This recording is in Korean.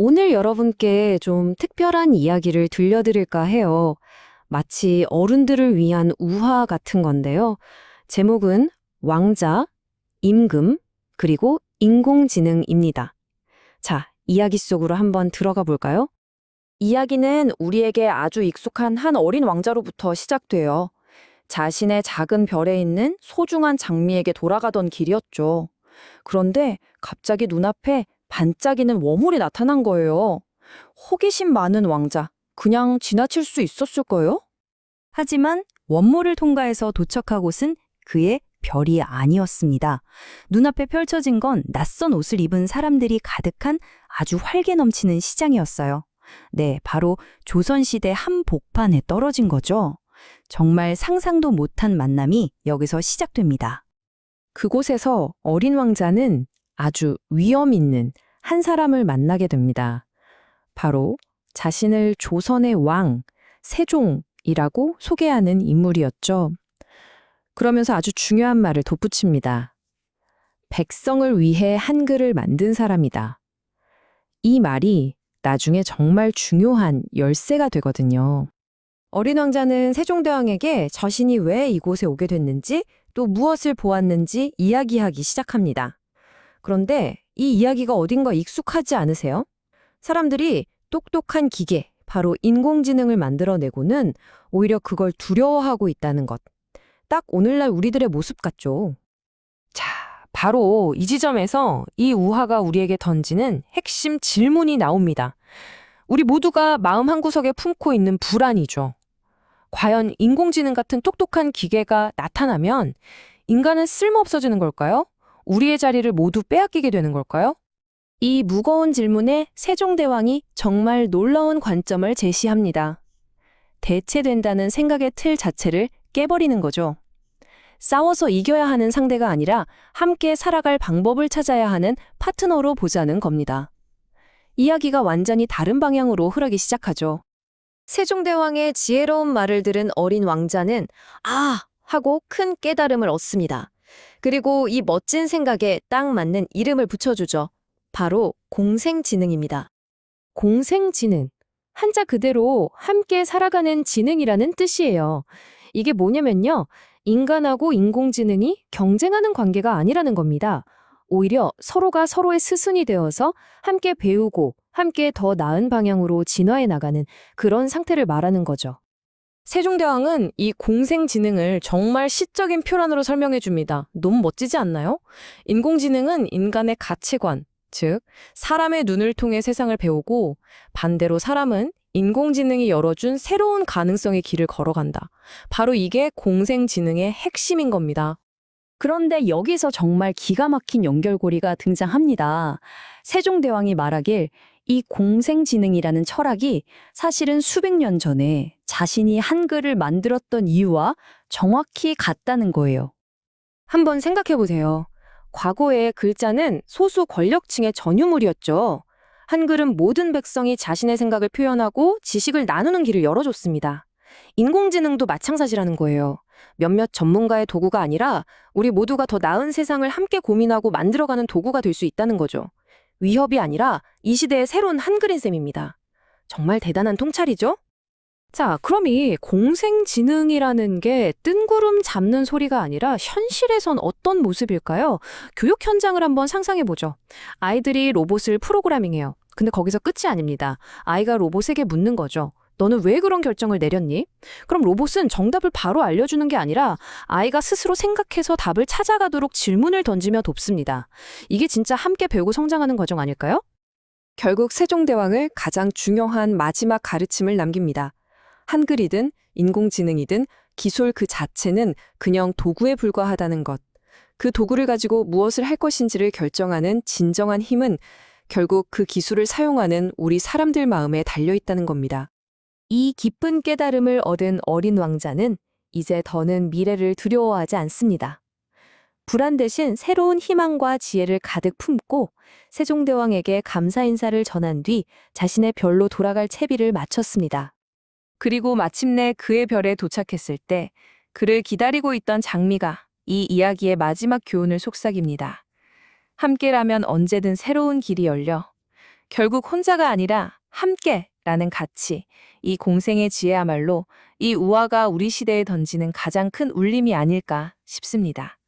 오늘 여러분께 좀 특별한 이야기를 들려드릴까 해요. 마치 어른들을 위한 우화 같은 건데요. 제목은 왕자, 임금, 그리고 인공지능입니다. 자, 이야기 속으로 한번 들어가 볼까요? 이야기는 우리에게 아주 익숙한 한 어린 왕자로부터 시작돼요. 자신의 작은 별에 있는 소중한 장미에게 돌아가던 길이었죠. 그런데 갑자기 눈앞에 반짝이는 워물이 나타난 거예요. 호기심 많은 왕자, 그냥 지나칠 수 있었을까요? 하지만 원모를 통과해서 도착한 곳은 그의 별이 아니었습니다. 눈앞에 펼쳐진 건 낯선 옷을 입은 사람들이 가득한 아주 활기 넘치는 시장이었어요. 네, 바로 조선시대 한복판에 떨어진 거죠. 정말 상상도 못한 만남이 여기서 시작됩니다. 그곳에서 어린 왕자는 아주 위험 있는 한 사람을 만나게 됩니다. 바로 자신을 조선의 왕, 세종이라고 소개하는 인물이었죠. 그러면서 아주 중요한 말을 덧붙입니다. 백성을 위해 한글을 만든 사람이다. 이 말이 나중에 정말 중요한 열쇠가 되거든요. 어린 왕자는 세종대왕에게 자신이 왜 이곳에 오게 됐는지 또 무엇을 보았는지 이야기하기 시작합니다. 그런데 이 이야기가 어딘가 익숙하지 않으세요? 사람들이 똑똑한 기계, 바로 인공지능을 만들어내고는 오히려 그걸 두려워하고 있다는 것. 딱 오늘날 우리들의 모습 같죠. 자, 바로 이 지점에서 이 우화가 우리에게 던지는 핵심 질문이 나옵니다. 우리 모두가 마음 한구석에 품고 있는 불안이죠. 과연 인공지능 같은 똑똑한 기계가 나타나면 인간은 쓸모없어지는 걸까요? 우리의 자리를 모두 빼앗기게 되는 걸까요? 이 무거운 질문에 세종대왕이 정말 놀라운 관점을 제시합니다. 대체된다는 생각의 틀 자체를 깨버리는 거죠. 싸워서 이겨야 하는 상대가 아니라 함께 살아갈 방법을 찾아야 하는 파트너로 보자는 겁니다. 이야기가 완전히 다른 방향으로 흐르기 시작하죠. 세종대왕의 지혜로운 말을 들은 어린 왕자는 아! 하고 큰 깨달음을 얻습니다. 그리고 이 멋진 생각에 딱 맞는 이름을 붙여주죠. 바로 공생지능입니다. 공생지능. 한자 그대로 함께 살아가는 지능이라는 뜻이에요. 이게 뭐냐면요. 인간하고 인공지능이 경쟁하는 관계가 아니라는 겁니다. 오히려 서로가 서로의 스승이 되어서 함께 배우고 함께 더 나은 방향으로 진화해 나가는 그런 상태를 말하는 거죠. 세종대왕은 이 공생지능을 정말 시적인 표현으로 설명해 줍니다. 너무 멋지지 않나요? 인공지능은 인간의 가치관, 즉 사람의 눈을 통해 세상을 배우고 반대로 사람은 인공지능이 열어준 새로운 가능성의 길을 걸어간다. 바로 이게 공생지능의 핵심인 겁니다. 그런데 여기서 정말 기가 막힌 연결고리가 등장합니다. 세종대왕이 말하길 이 공생지능이라는 철학이 사실은 수백 년 전에 자신이 한글을 만들었던 이유와 정확히 같다는 거예요. 한번 생각해 보세요. 과거에 글자는 소수 권력층의 전유물이었죠. 한글은 모든 백성이 자신의 생각을 표현하고 지식을 나누는 길을 열어줬습니다. 인공지능도 마찬가지라는 거예요. 몇몇 전문가의 도구가 아니라 우리 모두가 더 나은 세상을 함께 고민하고 만들어가는 도구가 될 수 있다는 거죠. 위협이 아니라 이 시대의 새로운 한글인 셈입니다. 정말 대단한 통찰이죠? 자, 그럼 이 공생지능이라는 게 뜬구름 잡는 소리가 아니라 현실에선 어떤 모습일까요? 교육 현장을 한번 상상해보죠. 아이들이 로봇을 프로그래밍해요. 근데 거기서 끝이 아닙니다. 아이가 로봇에게 묻는 거죠. 너는 왜 그런 결정을 내렸니? 그럼 로봇은 정답을 바로 알려주는 게 아니라 아이가 스스로 생각해서 답을 찾아가도록 질문을 던지며 돕습니다. 이게 진짜 함께 배우고 성장하는 과정 아닐까요? 결국 세종대왕을 가장 중요한 마지막 가르침을 남깁니다. 한글이든 인공지능이든 기술 그 자체는 그냥 도구에 불과하다는 것. 그 도구를 가지고 무엇을 할 것인지를 결정하는 진정한 힘은 결국 그 기술을 사용하는 우리 사람들 마음에 달려있다는 겁니다. 이 깊은 깨달음을 얻은 어린 왕자는 이제 더는 미래를 두려워하지 않습니다. 불안 대신 새로운 희망과 지혜를 가득 품고 세종대왕에게 감사 인사를 전한 뒤 자신의 별로 돌아갈 채비를 마쳤습니다. 그리고 마침내 그의 별에 도착했을 때 그를 기다리고 있던 장미가 이 이야기의 마지막 교훈을 속삭입니다. 함께라면 언제든 새로운 길이 열려 결국 혼자가 아니라 함께라는 가치, 이 공생의 지혜야말로 이 우화가 우리 시대에 던지는 가장 큰 울림이 아닐까 싶습니다.